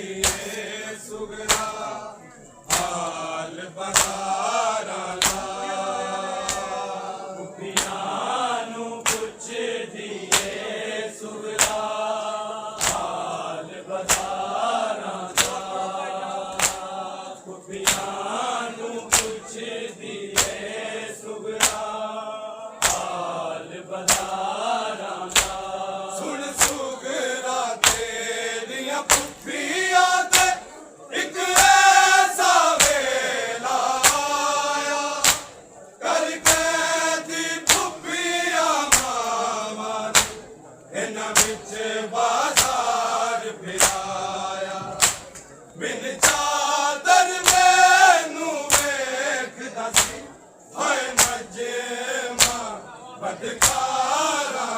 दिए सुगरा हाल बहारा पियानू पुछ दिए सुगरा हाल बहारा पियानू पुछ दिए सुगरा हाल बहारा सुन सुगरा तेरिया पुफिया ते एक ऐसा वेला आया करके दी पुफिया मामा इन्हां विच बाजार फिराया बिन चादर मैनू वेखदा सी हाय मजे मां बदकारा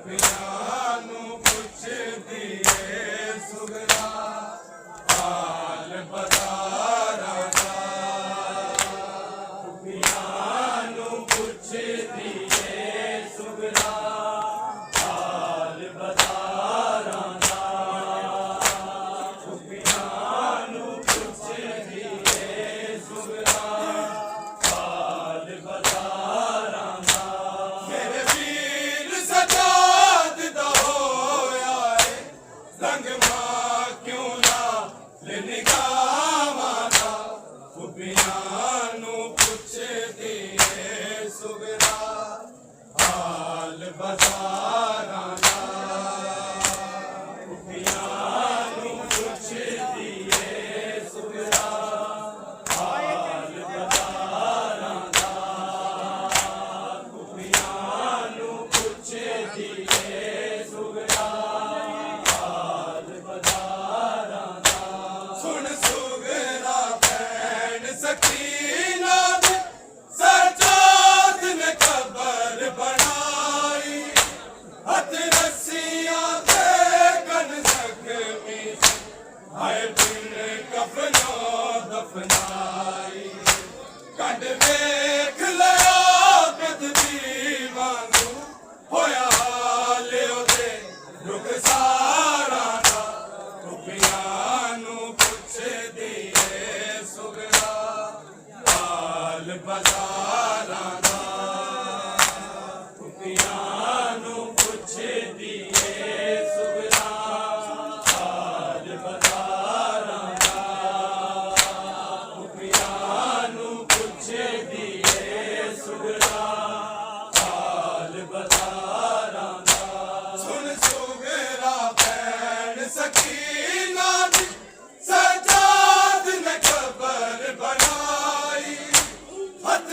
पियानू पुछ दिए सुगरा हाल बहारा पियानू पुछ दिए सुगरा हाल बहारा पियानू पुछ दिए सुगरा हाल बहारा मेरे वीर सजाद दा होया है रंग मां क्यों ना ले निगाहां दा पियानू पुछ दिए सुगरा हाल बहारा पियानू पुछ दिए सुगरा हाल बहारा पियानू पुछ दिए सुगरा हाल बहारा सुन सुगरा भैन सकीना दे सजाद ने कबर बनाई हथ रस्सियां ते कन जख्मी हाय बिन कफनों दफनाई कड वेख लिया कदमी वांगू होया हाल ओदे रुख सारा दा पियानू पुछ दिए सुगरा हाल बहारा पियानू पुछ दिए सुगरा हाल बहारा पियानू पुछ दिए सुगरा हाल बहारा सुन सुगरा भैन सकीना दी सजाद ने कबर बनाई हथ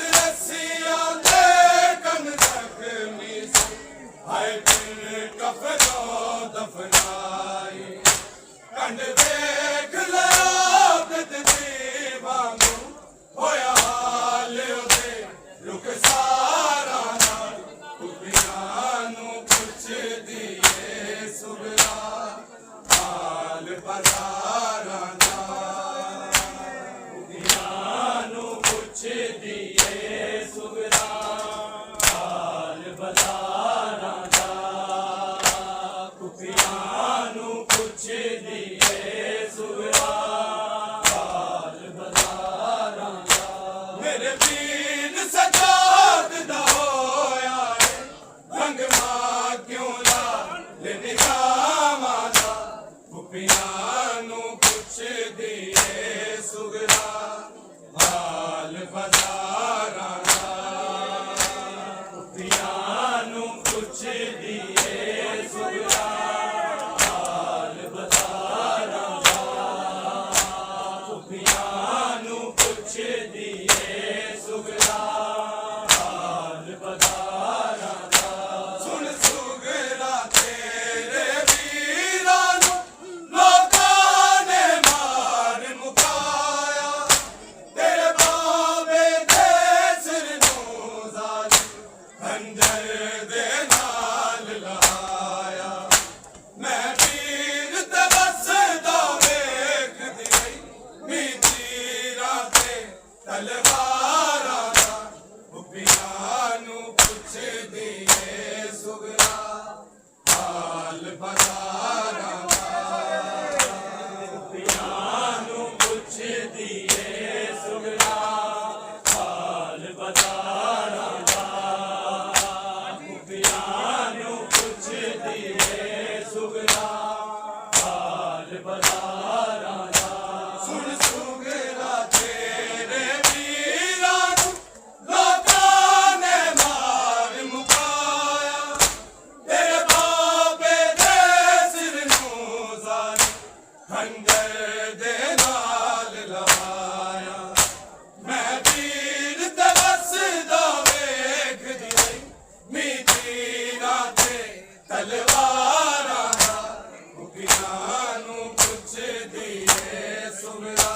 ਸੁਗਰਾ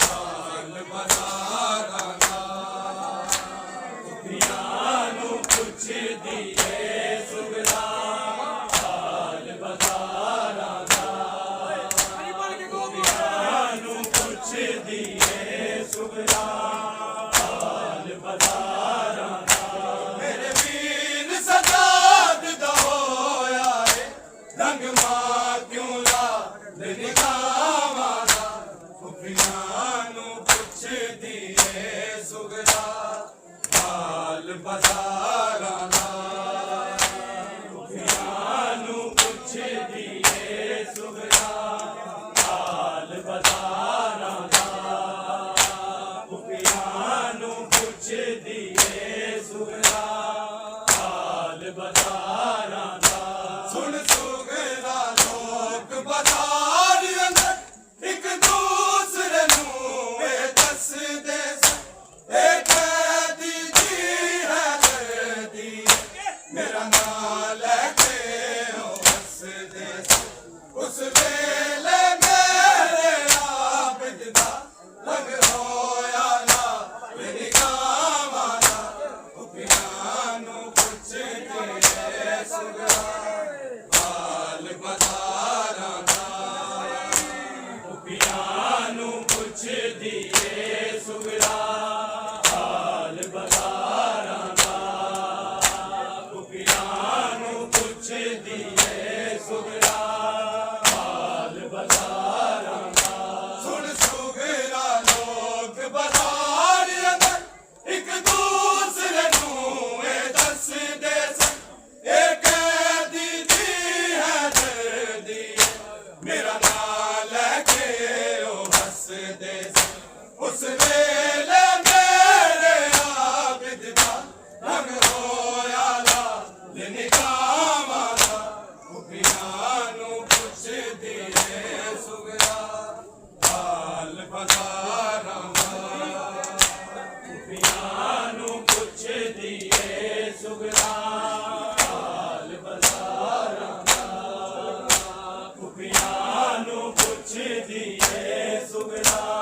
ਹਾਲ ਬਜ਼ਾਰਾਂ ਦਾ ਦੁਨੀਆਂ ਨੂੰ ਪੁੱਛਦੀ ਏ ਸੁਗਰਾ ਹਾਲ ਬਜ਼ਾਰਾਂ ਦਾ ਦੁਨੀਆਂ ਨੂੰ ਪੁੱਛਦੀ ਏ ਸੁਗਰਾ ਹਾਲ ਬਜ਼ਾਰਾਂ ਦਾ ਮੇਰੇ ਵੀਰ ਸਜਾਦ ਦਾ ਹੋਇਆ ਏ ਰੰਗ ਮਾਂ ਕਿਉਂ ਲਾ ਨਿਗਾਹਾਂ ਦਾ ਖੁਫੀਆਂ ਨੂੰ ਪੁੱਛਦੀ ਏ ਸੁਗਰਾ ਹਾਲ ਬਜ਼ਾਰਾਂ ਦਾ ਖੁਫੀਆਂ ਨੂੰ ਪੁੱਛਦੀ ਏ ਸੁਗਰਾ ਹਾਲ ਬਜ਼ਾਰਾਂ ਦਾ ਖੁਫੀਆਂ ਨੂੰ ਪੁੱਛਦੀ ਏ ਸੁਗਰਾ ਹਾਲ ਬਜ਼ਾਰਾਂ ਦਾ ਸੁਣ ਸੁਗਰਾ ਲੋਕ ਬਾਜ਼ਾਰ ਅੰਦਰ ਇੱਕ ਦੂਸਰੇ ਨੂੰ ਇਹ ਦੱਸਦੇ ਸਨ ਇਹ ਕੈਦੀ ਦੀ ਹੈ ਦਰਦੀ ਮੇਰਾ ਨਾਂ ਲੈ ਕੇ ਉਹ ਹੱਸਦੇ ਸਨ ਉਸ ਵੇਲੇ ਮੇਰੇ ਆਬਦ ਦਾ ਰੰਗ ਹੋਇਆ ਨਾ ਨਿਗਾਹਾਂ ਦਾ ਖੁਫੀਆਂ ਨੂੰ ਪੁੱਛਦੇ ਏ ਸੁਗਰਾ ਹਾਲ ਬਜ਼ਾਰਾਂ ਦਾ ਖੁਫੀਆਂ ਨੂੰ ਪੁੱਛਦੀ ਏ ਸੁਗਰਾ ਹਾਲ ਬਜ਼ਾਰਾਂ ਦਾ ਖੁਫੀਆਂ ਨੂੰ ਪੁੱਛਦੀ ਏ ਸੁਗਰਾ ਹਾਲ ਬਜ਼ਾਰਾਂ ਦਾ ਸੁਣ ਸੁਗਰਾ ਲੋਕ ਬਾਜ਼ਾਰ ਅੰਦਰ ਇੱਕ ਦੂਸਰੇ ਨੂੰ ਇਹ ਦੱਸਦੇ ਸਨ ਇਹ ਕੈਦੀ ਦੀ ਹੈ ਦਰਦੀ ਮੇਰਾ ਨਾਂ ਲੈ ਕੇ ਉਹ ਹੱਸਦੇ ਸਨ ਉਸ ਵੇਲੇ ਮੇਰੇ ਆਬਦ ਦਾ ਰੰਗ ਹੋਇਆ ਲਾਲ ਨਿਗਾਹਾਂ ਦਾ ਖੁਫੀਆਂ ਨੂੰ ਪੁੱਛਦੀ ਏ ਸੁਗਰਾ ਹਾਲ ਬਜ਼ਾਰਾਂ ਦਾ ਖੁਫੀਆਂ ਨੂੰ ਪੁੱਛਦੀ ਏ ਸੁਗਰਾ ਹਾਲ ਬਜ਼ਾਰਾਂ ਦਾ ਖੁਫੀਆਂ ਨੂੰ ਪੁੱਛਦੀ ਏ ਸੁਗਰਾ